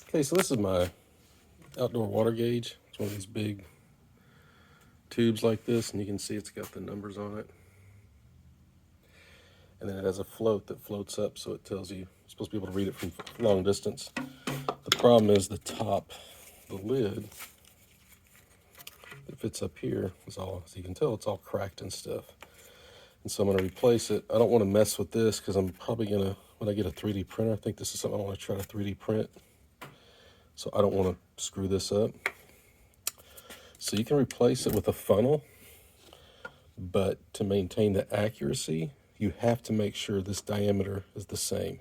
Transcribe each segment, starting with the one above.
Okay, so this is my outdoor water gauge. It's one of these big tubes like this, and you can see it's got the numbers on it. And then it has a float that floats up, so it tells you, you're supposed to be able to read it from long distance. The problem is the top, the lid that fits up here is all, as you can tell, it's all cracked and stuff. And so I'm going to replace it. I don't want to mess with this because I'm probably going to, when I get a 3D printer, I think this is something I want to try to 3D print. So I don't want to screw this up. So you can replace it with a funnel, but to maintain the accuracy, you have to make sure this diameter is the same.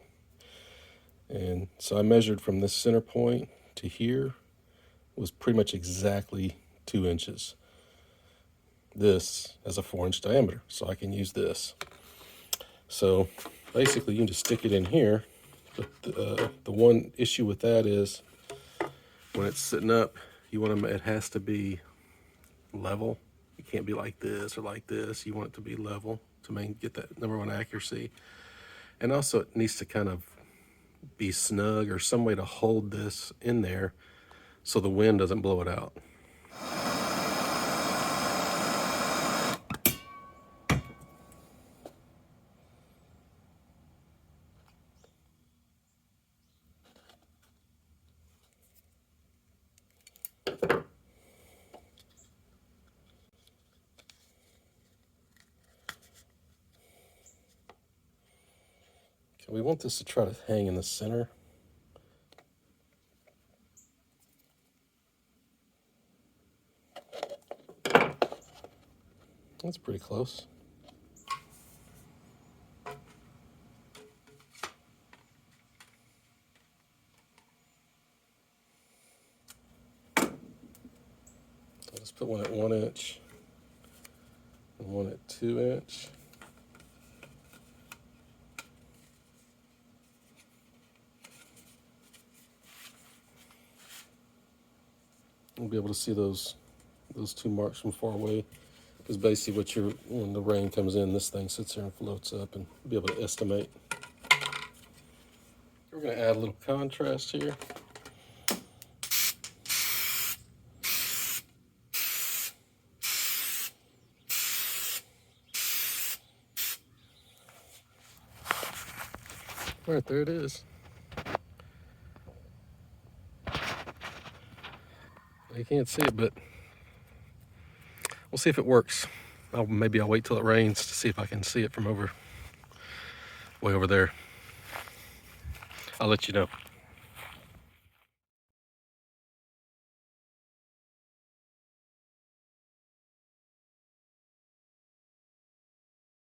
And so I measured from this center point to here was pretty much exactly 2 inches. This has a 4-inch diameter, so I can use this. So basically you can just stick it in here, but the one issue with that is when it's sitting up, you want to, it has to be level. You can't be like this or like this. You want it to be level to get that #1 accuracy. And also it needs to kind of be snug or some way to hold this in there so the wind doesn't blow it out. We want this to try to hang in the center. That's pretty close. Let's put one at 1 inch and one at 2 inch. We'll be able to see those 2 marks from far away. Because basically when the rain comes in, this thing sits there and floats up, and be able to estimate. We're going to add a little contrast here. All right, there it is. You can't see it, but we'll see if it works. Maybe I'll wait till it rains to see if I can see it from way over there. I'll let you know.